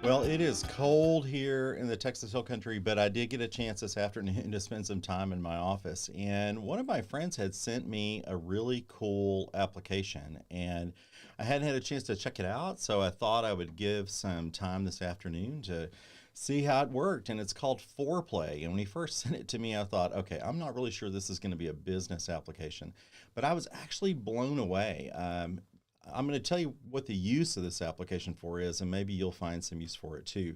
Well, it is cold here in the Texas Hill Country, but I did get a chance this afternoon to spend some time in my office. And one of my friends had sent me a really cool application, and I hadn't had a chance to check it out. So I thought I would give some time this afternoon to see how it worked. And it's called Foreplay. And when he first sent it to me, I thought, okay, I'm not really sure this is going to be a business application, but I was actually blown away. I'm going to tell you what the use of this application for is, and maybe you'll find some use for it too.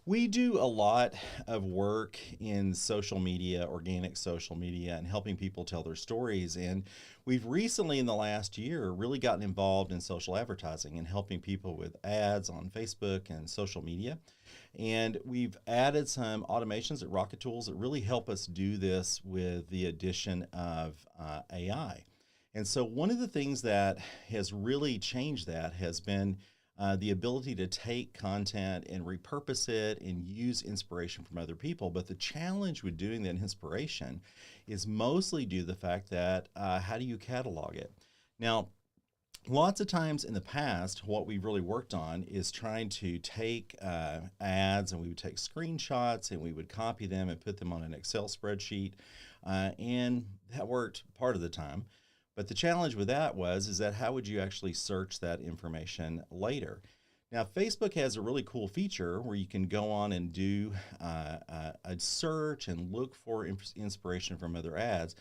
We do a lot of work in social media, organic social media, and helping people tell their stories. And we've recently, in the last year, really gotten involved in social advertising and helping people with ads on Facebook and social media. And we've added some automations at Rocket Tools that really help us do this with the addition of AI. And so one of the things that has really changed that has been the ability to take content and repurpose it and use inspiration from other people. But the challenge with doing that inspiration is mostly due to the fact that how do you catalog it? Now, lots of times in the past, what we've really worked on is trying to take ads, and we would take screenshots and we would copy them and put them on an Excel spreadsheet. And that worked part of the time. But the challenge with that is that how would you actually search that information later? Now, Facebook has a really cool feature where you can go on and do a search and look for inspiration from other ads.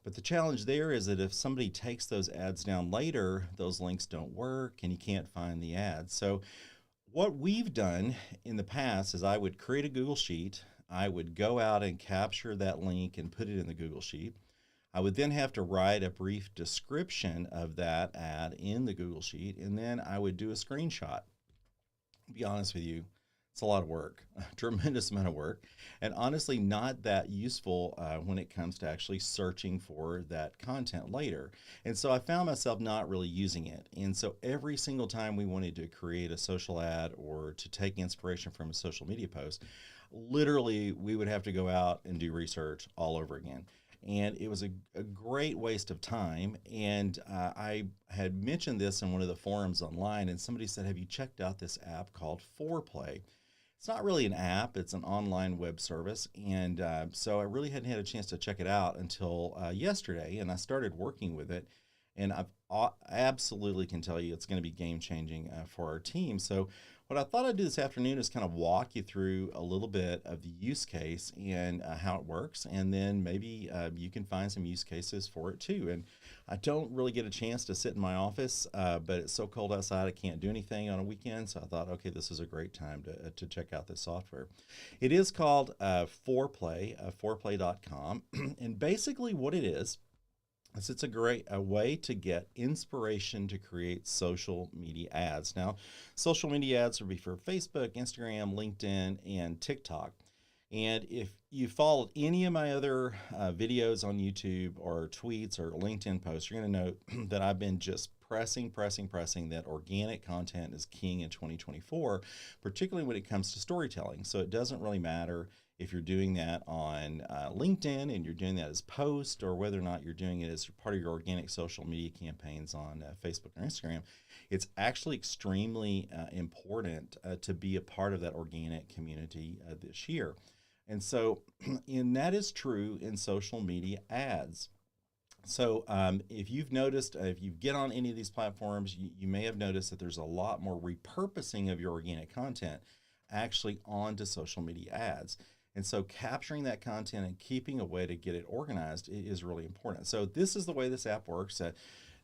But the challenge there is that if somebody takes those ads down later, those links don't work and you can't find the ads. So what we've done in the past is I would create a Google Sheet. I would go out and capture that link and put it in the Google Sheet. I would then have to write a brief description of that ad in the Google Sheet, and then I would do a screenshot. To be honest with you, it's a lot of work, a tremendous amount of work, and honestly not that useful when it comes to actually searching for that content later. And so I found myself not really using it. And so every single time we wanted to create a social ad or to take inspiration from a social media post, literally we would have to go out and do research all over again. And it was a great waste of time. And I had mentioned this in one of the forums online, and somebody said, have you checked out this app called Foreplay? It's not really an app, it's an online web service. And so I really hadn't had a chance to check it out until yesterday, and I started working with it. And I absolutely can tell you it's going to be game changing for our team. So what I thought I'd do this afternoon is kind of walk you through a little bit of the use case and how it works, and then maybe you can find some use cases for it too. And I don't really get a chance to sit in my office, but it's so cold outside I can't do anything on a weekend, so I thought, okay, this is a great time to check out this software. It is called Foreplay, foreplay.com, and basically what it is it's a way to get inspiration to create social media ads. Now, social media ads would be for Facebook, Instagram, LinkedIn, and TikTok. And if you followed any of my other videos on YouTube or tweets or LinkedIn posts, you're going to note that I've been just pressing that organic content is king in 2024, particularly when it comes to storytelling. So it doesn't really matter if you're doing that on LinkedIn and you're doing that as post, or whether or not you're doing it as part of your organic social media campaigns on Facebook or Instagram. It's actually extremely important to be a part of that organic community this year. And so, and that is true in social media ads. So if you've noticed, if you get on any of these platforms, you may have noticed that there's a lot more repurposing of your organic content actually onto social media ads. And so capturing that content and keeping a way to get it organized is really important. So this is the way this app works.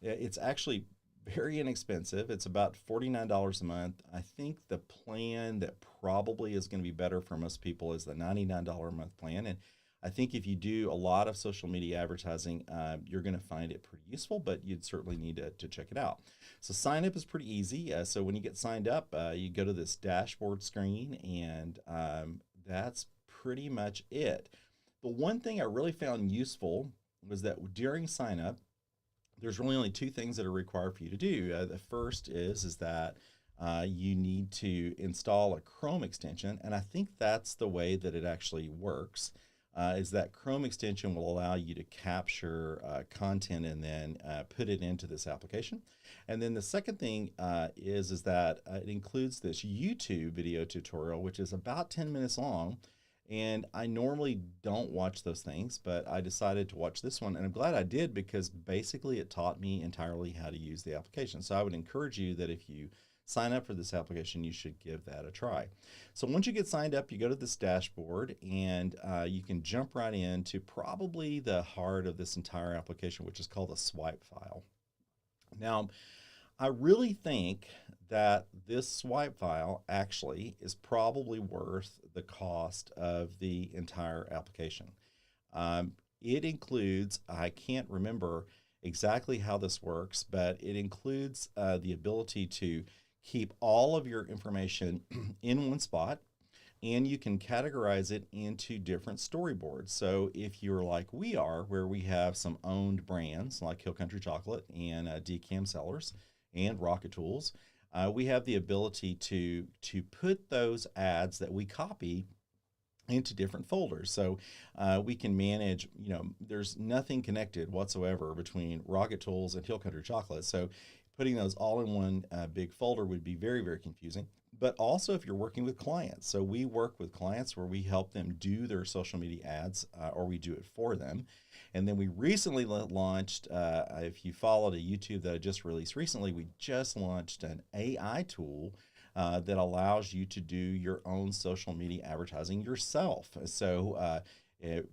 It's actually very inexpensive. It's about $49 a month. I think the plan that probably is going to be better for most people is the $99 a month plan. And I think if you do a lot of social media advertising, you're going to find it pretty useful, but you'd certainly need to check it out. So sign up is pretty easy. So when you get signed up, you go to this dashboard screen, and that's pretty much it. The one thing I really found useful was that during sign up, there's really only two things that are required for you to do. The first is that you need to install a Chrome extension, and I think that's the way that it actually works. is that Chrome extension will allow you to capture content and then put it into this application. And then the second thing is that it includes this YouTube video tutorial, which is about 10 minutes long. And I normally don't watch those things, but I decided to watch this one, and I'm glad I did, because basically it taught me entirely how to use the application. So I would encourage you that if you sign up for this application, you should give that a try. So once you get signed up, you go to this dashboard, and you can jump right into probably the heart of this entire application, which is called a swipe file. Now, I really think that this swipe file actually is probably worth the cost of the entire application. It includes, I can't remember exactly how this works, but it includes the ability to keep all of your information in one spot, and you can categorize it into different storyboards. So if you're like we are, where we have some owned brands like Hill Country Chocolate and DCAM Sellers and Rocket Tools, we have the ability to put those ads that we copy into different folders. So we can manage, there's nothing connected whatsoever between Rocket Tools and Hill Country Chocolate. So putting those all in one big folder would be very, very confusing. But also if you're working with clients. So we work with clients where we help them do their social media ads, or we do it for them. And then we recently launched, if you followed a YouTube that I just released recently, we just launched an AI tool that allows you to do your own social media advertising yourself. So it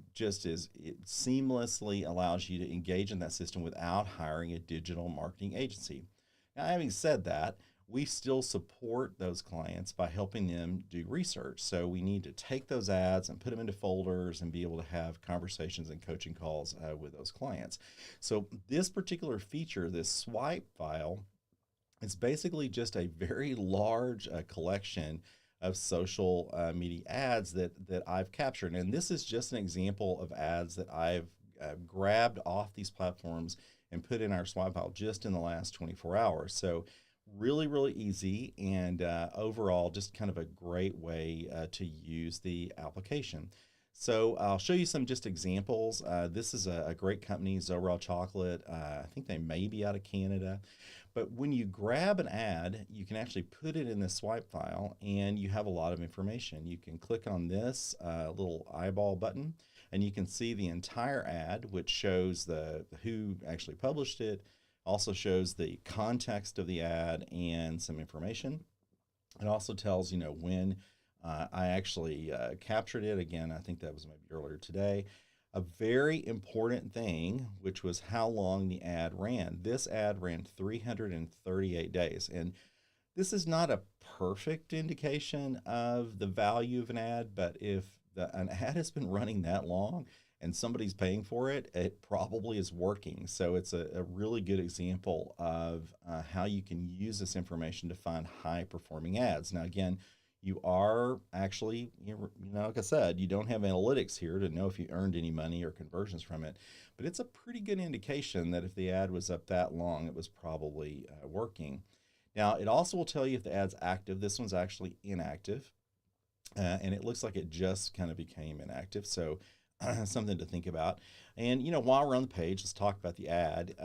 seamlessly allows you to engage in that system without hiring a digital marketing agency. Now, having said that, we still support those clients by helping them do research. So we need to take those ads and put them into folders and be able to have conversations and coaching calls with those clients. So this particular feature, this swipe file, it's basically just a very large collection of social media ads that I've captured. And this is just an example of ads that I've grabbed off these platforms and put in our swipe file just in the last 24 hours. So really, really easy, and overall just kind of a great way to use the application. So I'll show you some just examples. This is a great company, Zorel Chocolate. I think they may be out of Canada. But when you grab an ad, you can actually put it in the swipe file, and you have a lot of information. You can click on this little eyeball button, and you can see the entire ad, which shows who actually published it, also shows the context of the ad and some information. It also tells, when I actually captured it. Again, I think that was maybe earlier today. A very important thing, which was how long the ad ran. This ad ran 338 days. And this is not a perfect indication of the value of an ad, but if an ad has been running that long and somebody's paying for it, it probably is working. So it's a really good example of how you can use this information to find high performing ads. Now, again, you are actually, like I said, you don't have analytics here to know if you earned any money or conversions from it, but it's a pretty good indication that if the ad was up that long, it was probably working. Now, it also will tell you if the ad's active. This one's actually inactive, and it looks like it just kind of became inactive. So something to think about. And, while we're on the page, let's talk about the ad.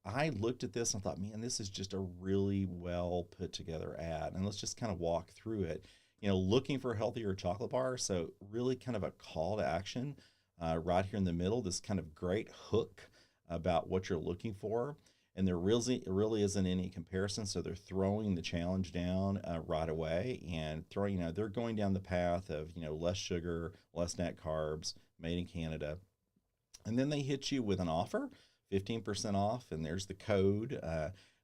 I looked at this and thought, man, this is just a really well put together ad. And let's just kind of walk through it. Looking for a healthier chocolate bar. So really kind of a call to action right here in the middle, this kind of great hook about what you're looking for. And there really isn't any comparison. So they're throwing the challenge down right away, and they're going down the path of, less sugar, less net carbs, made in Canada. And then they hit you with an offer, 15% off, and there's the code,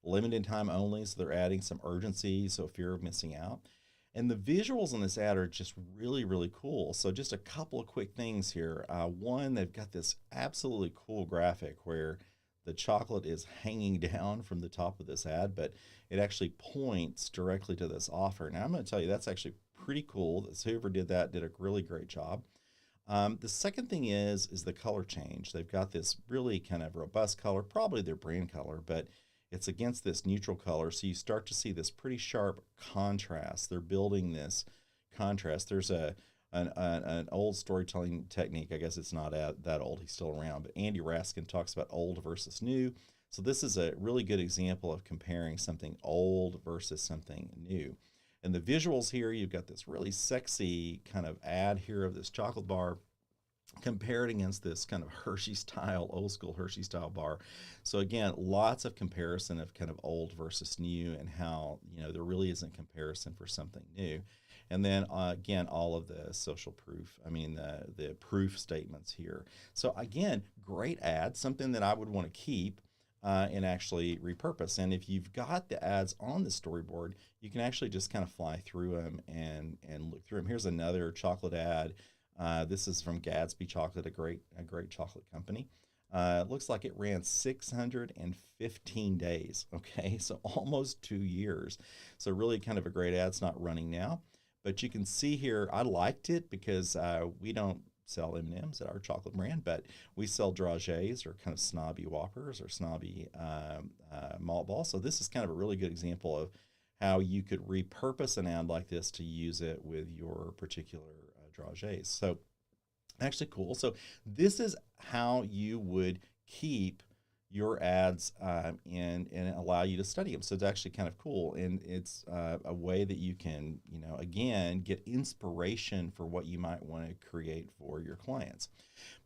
limited time only. So they're adding some urgency, so fear of missing out. And the visuals on this ad are just really, really cool. So just a couple of quick things here. One, they've got this absolutely cool graphic where the chocolate is hanging down from the top of this ad, but it actually points directly to this offer. Now, I'm going to tell you that's actually pretty cool. Whoever did that did a really great job. The second thing is the color change. They've got this really kind of robust color, probably their brand color, but it's against this neutral color. So you start to see this pretty sharp contrast. They're building this contrast. There's a an old storytelling technique. I guess it's not that old. He's still around. But Andy Raskin talks about old versus new. So this is a really good example of comparing something old versus something new. And the visuals here, you've got this really sexy kind of ad here of this chocolate bar compared against this kind of Hershey style, old school Hershey style bar. So again, lots of comparison of kind of old versus new and how, there really isn't comparison for something new. And then again, all of the social proof, the proof statements here. So again, great ads, something that I would want to keep and actually repurpose. And if you've got the ads on the storyboard, you can actually just kind of fly through them and look through them. Here's another chocolate ad. This is from Gadsby Chocolate, a great chocolate company. Looks like it ran 615 days. Okay, so almost 2 years. So really kind of a great ad. It's not running now, but you can see here, I liked it because we don't sell M&Ms at our chocolate brand, but we sell dragées or kind of snobby Whoppers or snobby malt balls. So this is kind of a really good example of how you could repurpose an ad like this to use it with your particular dragées. So actually cool. So this is how you would keep your ads and allow you to study them. So it's actually kind of cool. And it's a way that you can, again, get inspiration for what you might want to create for your clients.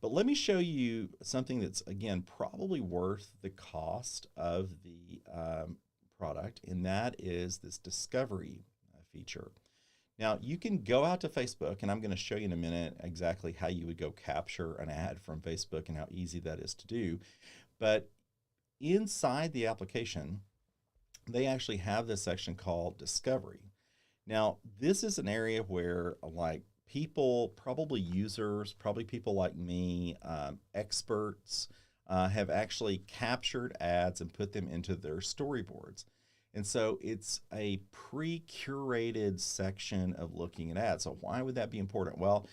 But let me show you something that's, again, probably worth the cost of the product. And that is this discovery feature. Now, you can go out to Facebook, and I'm going to show you in a minute exactly how you would go capture an ad from Facebook and how easy that is to do. But inside the application, they actually have this section called Discovery. Now, this is an area where, like, people, probably users, probably people like me, experts, have actually captured ads and put them into their storyboards. And so it's a pre-curated section of looking at ads. So why would that be important? Well,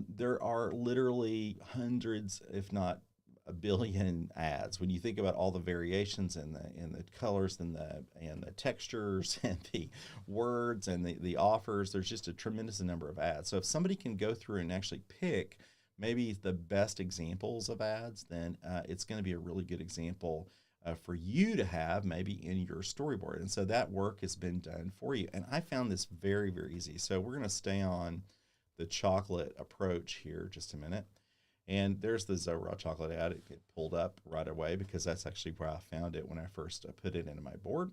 there are literally hundreds, if not a billion ads. When you think about all the variations in the colors and the textures and the words and the offers, there's just a tremendous number of ads. So if somebody can go through and actually pick maybe the best examples of ads, then it's going to be a really good example for you to have maybe in your storyboard. And so that work has been done for you. And I found this very, very easy. So we're going to stay on the chocolate approach here just a minute. And there's the Zoe chocolate ad. It pulled up right away because that's actually where I found it when I first put it into my board.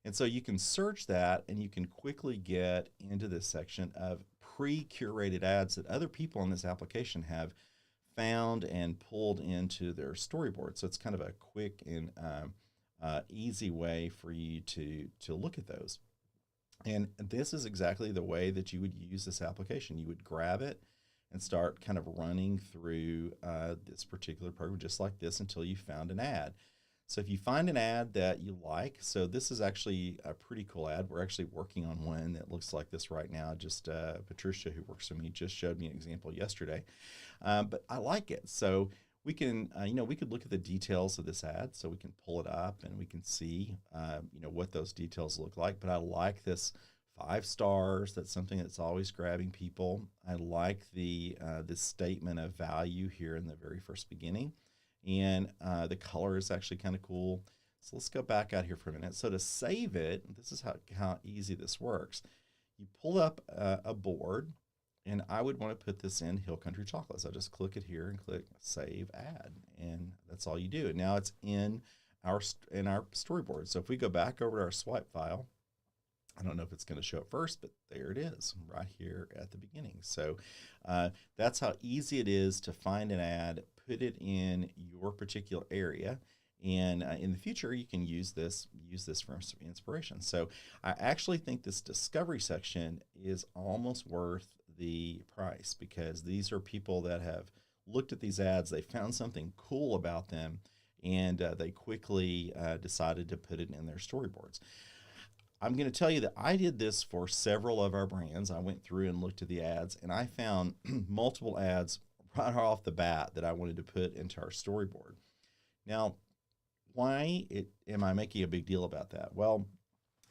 And so you can search that and you can quickly get into this section of pre-curated ads that other people in this application have found and pulled into their storyboard. So it's kind of a quick and easy way for you to look at those. And this is exactly the way that you would use this application. You would grab it and start kind of running through this particular program just like this until you found an ad. So if you find an ad that you like, so this is actually a pretty cool ad. We're actually working on one that looks like this right now. Just Patricia, who works for me, just showed me an example yesterday. But I like it. So we can, we could look at the details of this ad. So we can pull it up and we can see, what those details look like. But I like this 5 stars. That's something that's always grabbing people. I like this statement of value here in the very first beginning. And the color is actually kind of cool. So let's go back out here for a minute. So to save it, this is how easy this works. You pull up a board, and I would want to put this in Hill Country Chocolate. So just click it here and click Save Ad, and that's all you do. And now it's in our storyboard. So if we go back over to our swipe file, I don't know if it's going to show it first, but there it is right here at the beginning. So that's how easy it is to find an ad, put it in your particular area, and in the future you can use this for inspiration. So I actually think this discovery section is almost worth the price because these are people that have looked at these ads, they found something cool about them, and they quickly decided to put it in their storyboards. I'm going to tell you that I did this for several of our brands. I went through and looked at the ads, and I found multiple ads right off the bat that I wanted to put into our storyboard. Now, why am I making a big deal about that? Well,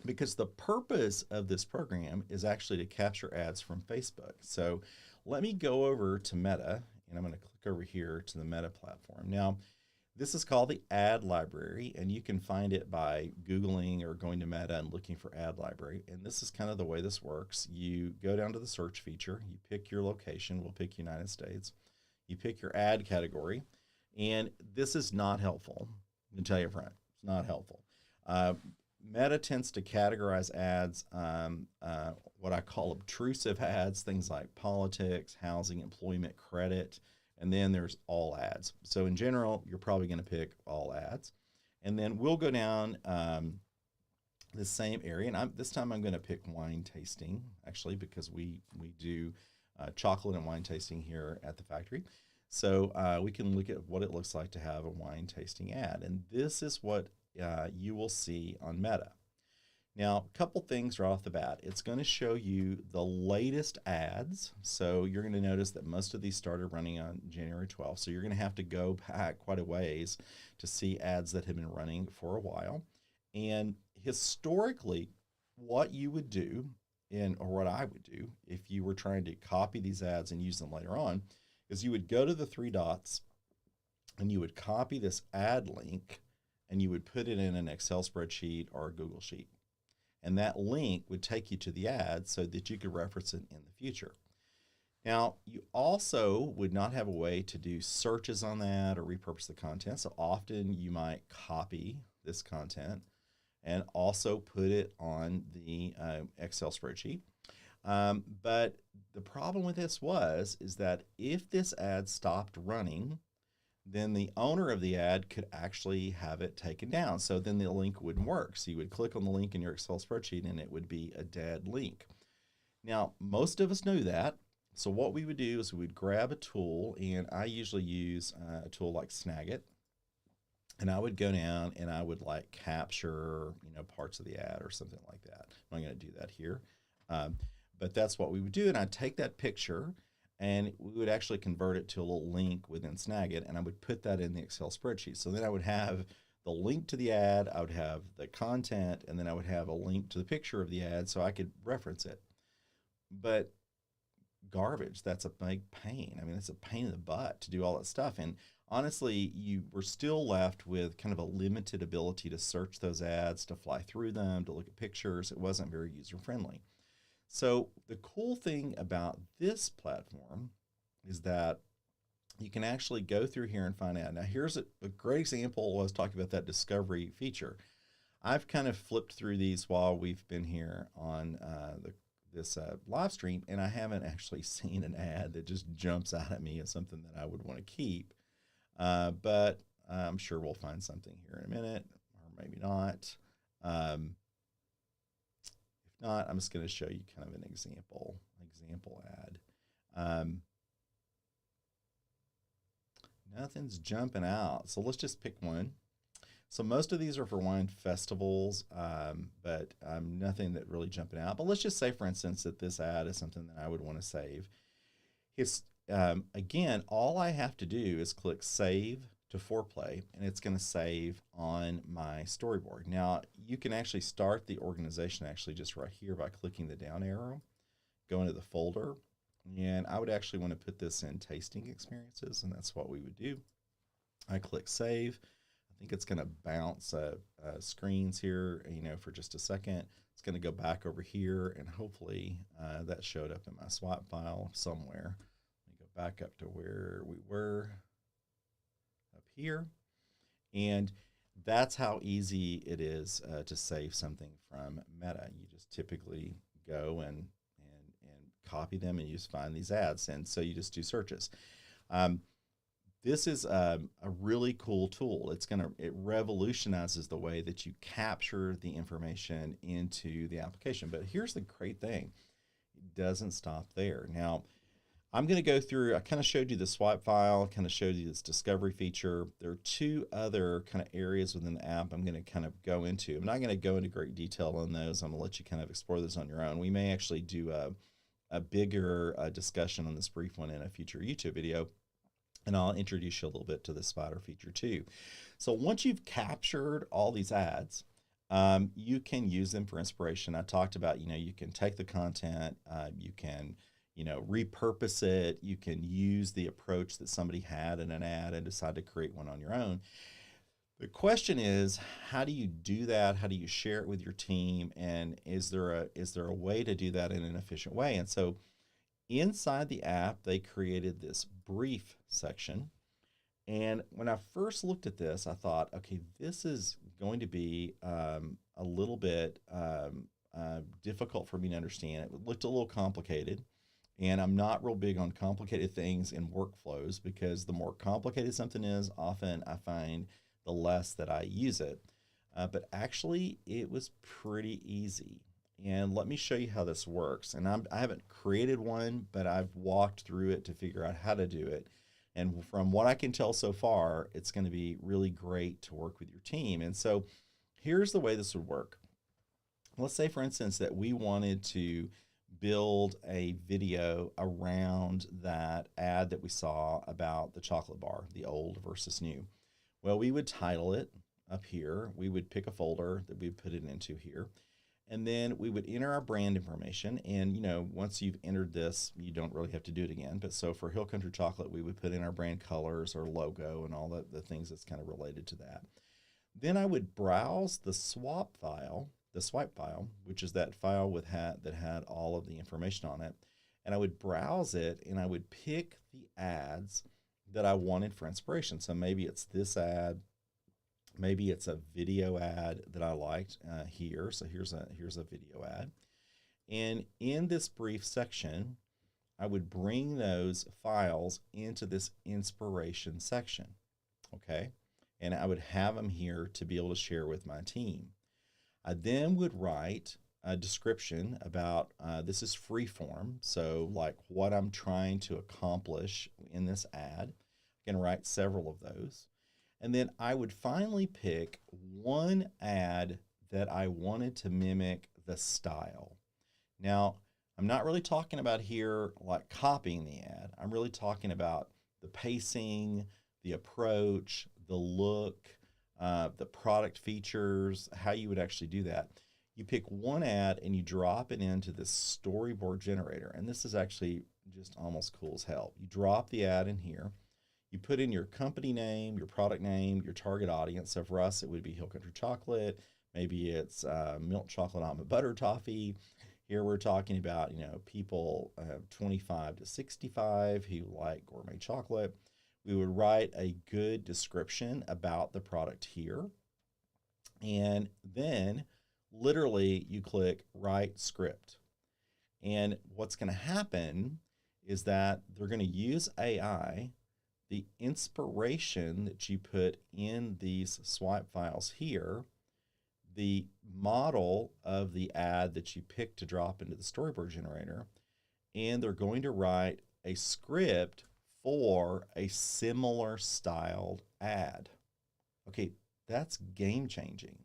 because the purpose of this program is actually to capture ads from Facebook. So let me go over to Meta, and I'm going to click over here to the Meta platform. Now, this is called the ad library, and you can find it by Googling or going to Meta and looking for ad library. And this is kind of the way this works. You go down to the search feature, you pick your location, we'll pick United States, you pick your ad category, and this is not helpful. I'm going to tell you up front, it's not helpful. Meta tends to categorize ads, what I call obtrusive ads, things like politics, housing, employment, credit, and then there's all ads. So in general, you're probably going to pick all ads. And then we'll go down the same area, and this time I'm going to pick wine tasting, actually, because we do chocolate and wine tasting here at the factory. So we can look at what it looks like to have a wine tasting ad. And this is what you will see on Meta. Now, a couple things right off the bat. It's going to show you the latest ads. So you're going to notice that most of these started running on January 12th. So you're going to have to go back quite a ways to see ads that have been running for a while. And historically, what you would do, or what I would do, if you were trying to copy these ads and use them later on, is you would go to the three dots and you would copy this ad link and you would put it in an Excel spreadsheet or a Google Sheet. And that link would take you to the ad so that you could reference it in the future. Now, you also would not have a way to do searches on that or repurpose the content. So often you might copy this content and also put it on the Excel spreadsheet. But the problem with this is that if this ad stopped running, then the owner of the ad could actually have it taken down. So then the link wouldn't work. So you would click on the link in your Excel spreadsheet and it would be a dead link. Now, most of us know that. So what we would do is we would grab a tool, and I usually use a tool like Snagit. And I would go down and I would like capture, parts of the ad or something like that. I'm not going to do that here. But that's what we would do. And I'd take that picture and we would actually convert it to a little link within Snagit, and I would put that in the Excel spreadsheet. So then I would have the link to the ad, I would have the content, and then I would have a link to the picture of the ad so I could reference it. But garbage, that's a big pain. I mean, it's a pain in the butt to do all that stuff. And honestly, you were still left with kind of a limited ability to search those ads, to fly through them, to look at pictures. It wasn't very user-friendly. So the cool thing about this platform is that you can actually go through here and find out. Now, here's a great example. I was talking about that discovery feature. I've kind of flipped through these while we've been here on this live stream, and I haven't actually seen an ad that just jumps out at me as something that I would want to keep. But I'm sure we'll find something here in a minute, or maybe not. Not, I'm just going to show you kind of an example ad. Nothing's jumping out, so let's just pick one. So most of these are for wine festivals, but nothing that really jumping out. But let's just say, for instance, that this ad is something that I would want to save. It's again, all I have to do is click Save to Foreplay, and it's going to save on my storyboard. Now, you can actually start the organization actually just right here by clicking the down arrow, go into the folder, and I would actually want to put this in tasting experiences, and that's what we would do. I click Save. I think it's going to bounce screens here, for just a second. It's going to go back over here, and hopefully that showed up in my swap file somewhere. Let me go back up to where we were. Here, and that's how easy it is to save something from Meta. You just typically go and copy them, and you just find these ads, and so you just do searches. This is a really cool tool. It revolutionizes the way that you capture the information into the application. But here's the great thing: it doesn't stop there. Now, I'm going to go through, I kind of showed you the swipe file, kind of showed you this discovery feature. There are two other kind of areas within the app I'm going to kind of go into. I'm not going to go into great detail on those. I'm going to let you kind of explore those on your own. We may actually do a bigger discussion on this brief one in a future YouTube video, and I'll introduce you a little bit to the spider feature too. So once you've captured all these ads, you can use them for inspiration. I talked about, you can take the content, you can repurpose it. You can use the approach that somebody had in an ad and decide to create one on your own. The question is, how do you do that? How do you share it with your team? And is there a way to do that in an efficient way? And so inside the app, they created this brief section. And when I first looked at this, I thought, okay, this is going to be a little bit difficult for me to understand. It looked a little complicated. And I'm not real big on complicated things in workflows, because the more complicated something is, often I find the less that I use it. But actually, it was pretty easy. And let me show you how this works. And I haven't created one, but I've walked through it to figure out how to do it. And from what I can tell so far, it's going to be really great to work with your team. And so here's the way this would work. Let's say, for instance, that we wanted to build a video around that ad that we saw about the chocolate bar, the old versus new. Well, we would title it up here. We would pick a folder that we would put it into here. And then we would enter our brand information. And, once you've entered this, you don't really have to do it again. But so for Hill Country Chocolate, we would put in our brand colors, our logo, and all the things that's kind of related to that. Then I would browse the swipe file, which is that file that had all of the information on it. And I would browse it, and I would pick the ads that I wanted for inspiration. So maybe it's this ad, maybe it's a video ad that I liked here. So here's a video ad. And in this brief section, I would bring those files into this inspiration section, okay? And I would have them here to be able to share with my team. I then would write a description about, this is free form, so like what I'm trying to accomplish in this ad. I can write several of those. And then I would finally pick one ad that I wanted to mimic the style. Now, I'm not really talking about here like copying the ad. I'm really talking about the pacing, the approach, the look, the product features, how you would actually do that. You pick one ad and you drop it into this storyboard generator. And this is actually just almost cool as hell. You drop the ad in here. You put in your company name, your product name, your target audience. So for us, it would be Hill Country Chocolate. Maybe it's milk chocolate almond butter toffee. Here we're talking about, people 25 to 65 who like gourmet chocolate. We would write a good description about the product here. And then literally you click write script. And what's going to happen is that they're going to use AI. The inspiration that you put in these swipe files here, the model of the ad that you pick to drop into the storyboard generator, and they're going to write a script for a similar styled ad. Okay, that's game changing.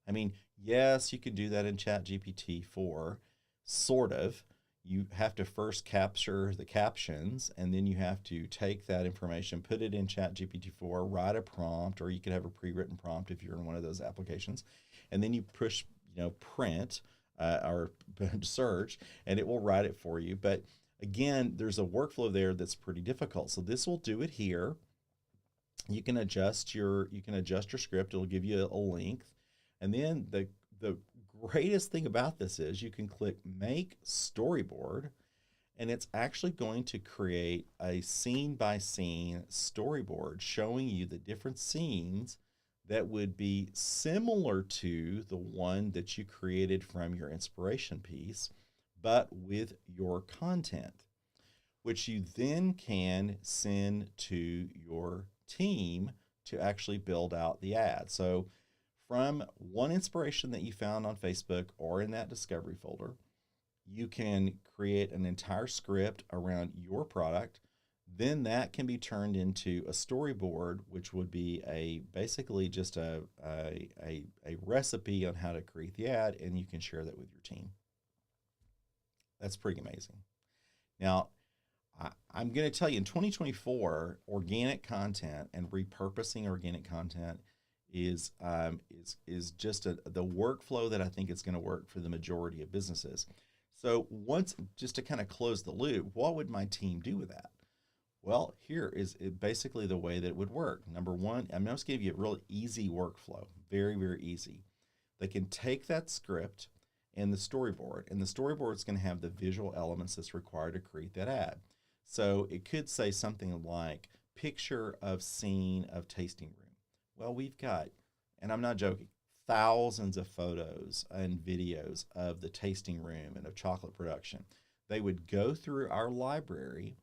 I mean, yes, you can do that in ChatGPT-4, sort of. You have to first capture the captions, and then you have to take that information, put it in ChatGPT-4, write a prompt, or you could have a pre-written prompt if you're in one of those applications, and then you push, print or search, and it will write it for you. But again, there's a workflow there that's pretty difficult. So this will do it here. You can adjust your script. It'll give you a length, and then the greatest thing about this is you can click make storyboard, and it's actually going to create a scene by scene storyboard showing you the different scenes that would be similar to the one that you created from your inspiration piece, but with your content, which you then can send to your team to actually build out the ad. So from one inspiration that you found on Facebook or in that discovery folder, you can create an entire script around your product. Then that can be turned into a storyboard, which would be basically just a recipe on how to create the ad, and you can share that with your team. That's pretty amazing. Now, I'm going to tell you, in 2024, organic content and repurposing organic content is just the workflow that I think is going to work for the majority of businesses. So once, just to kind of close the loop, what would my team do with that? Well, here is basically the way that it would work. Number one, I'm just going to give you a real easy workflow, very, very easy. They can take that script and the storyboard is going to have the visual elements that's required to create that ad. So it could say something like picture of scene of tasting room. Well, we've got, and I'm not joking, thousands of photos and videos of the tasting room and of chocolate production. They would go through our library,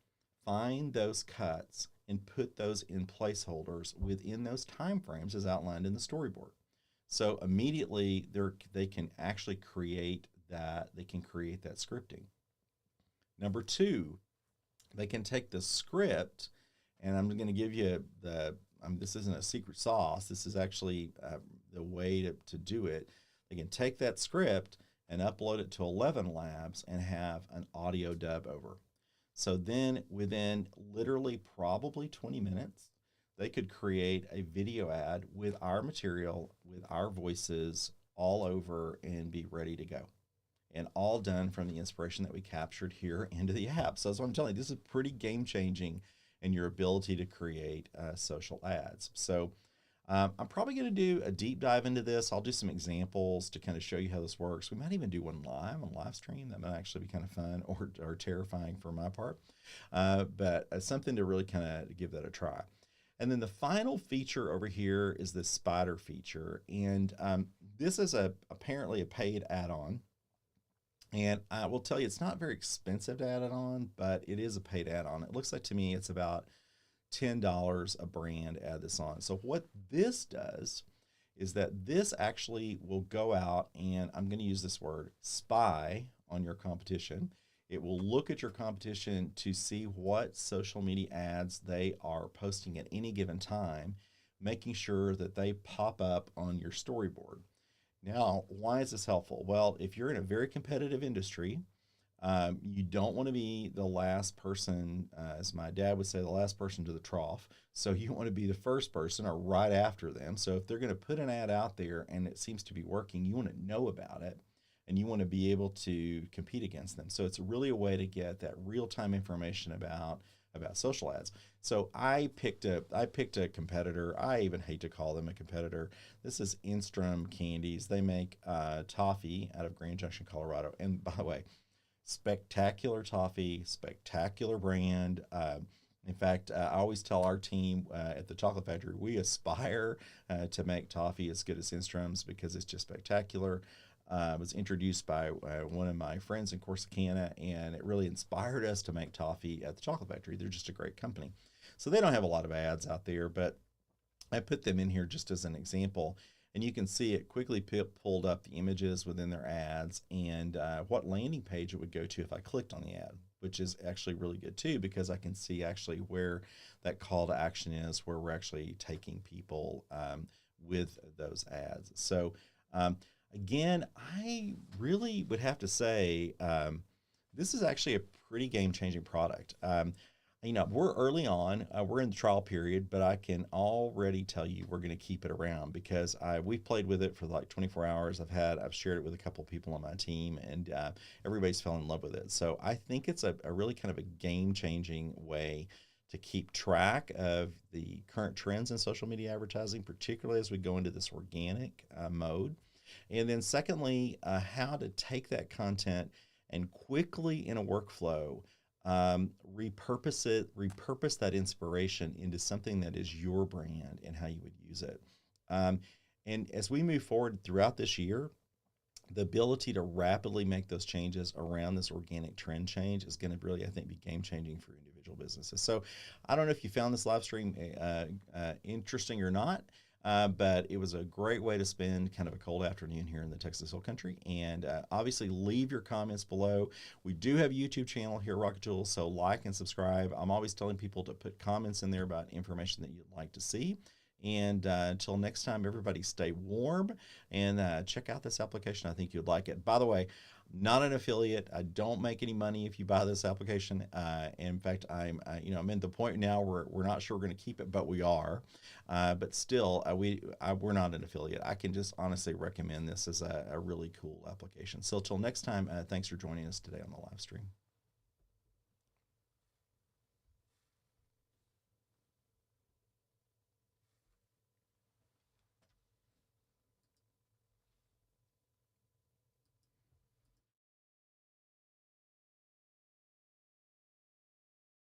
find those cuts, and put those in placeholders within those time frames as outlined in the storyboard. So immediately they can actually create that, they can create that scripting. Number two, they can take the script, and I'm going to give you this isn't a secret sauce. This is actually the way to do it. They can take that script and upload it to 11 Labs and have an audio dub over. So then within literally probably 20 minutes, they could create a video ad with our material, with our voices all over and be ready to go. And all done from the inspiration that we captured here into the app. So that's what I'm telling you, this is pretty game changing in your ability to create social ads. So I'm probably going to do a deep dive into this. I'll do some examples to kind of show you how this works. We might even do one on live stream. That might actually be kind of fun or terrifying for my part, but something to really kind of give that a try. And then the final feature over here is the spider feature. And this is apparently a paid add-on. And I will tell you, it's not very expensive to add it on, but it is a paid add-on. It looks like to me it's about $10 a brand add this on. So what this does is that this actually will go out and I'm going to use this word, spy on your competition. It will look at your competition to see what social media ads they are posting at any given time, making sure that they pop up on your storyboard. Now, why is this helpful? Well, if you're in a very competitive industry, you don't want to be the last person, as my dad would say, the last person to the trough. So you want to be the first person or right after them. So if they're going to put an ad out there and it seems to be working, you want to know about it and you want to be able to compete against them. So it's really a way to get that real-time information about social ads. So I picked a competitor. I even hate to call them a competitor. This is Instrum Candies. They make toffee out of Grand Junction, Colorado. And by the way, spectacular toffee, spectacular brand. In fact, I always tell our team at the Chocolate Factory, we aspire to make toffee as good as Instrum's because it's just spectacular. It was introduced by one of my friends in Corsicana, and it really inspired us to make toffee at the Chocolate Factory. They're just a great company. So they don't have a lot of ads out there, but I put them in here just as an example. And you can see it quickly pulled up the images within their ads and what landing page it would go to if I clicked on the ad, which is actually really good too, because I can see actually where that call to action is, where we're actually taking people with those ads. So again, I really would have to say this is actually a pretty game-changing product. We're early on, we're in the trial period, but I can already tell you we're going to keep it around because we've played with it for like 24 hours. I've shared it with a couple of people on my team, and everybody's fell in love with it. So I think it's a really kind of a game-changing way to keep track of the current trends in social media advertising, particularly as we go into this organic mode. And then secondly, how to take that content and quickly in a workflow repurpose that inspiration into something that is your brand and how you would use it. And as we move forward throughout this year, the ability to rapidly make those changes around this organic trend change is going to really, I think, be game changing for individual businesses. So I don't know if you found this live stream interesting or not. But it was a great way to spend kind of a cold afternoon here in the Texas Hill Country. And obviously, leave your comments below. We do have a YouTube channel here at Rocket Tools, so like and subscribe. I'm always telling people to put comments in there about information that you'd like to see. And until next time, everybody stay warm and check out this application. I think you'd like it. By the way, not an affiliate. I don't make any money if you buy this application. In fact, I'm at the point now where we're not sure we're going to keep it, but we are. But still, we're not an affiliate. I can just honestly recommend this as a really cool application. So till next time, thanks for joining us today on the live stream.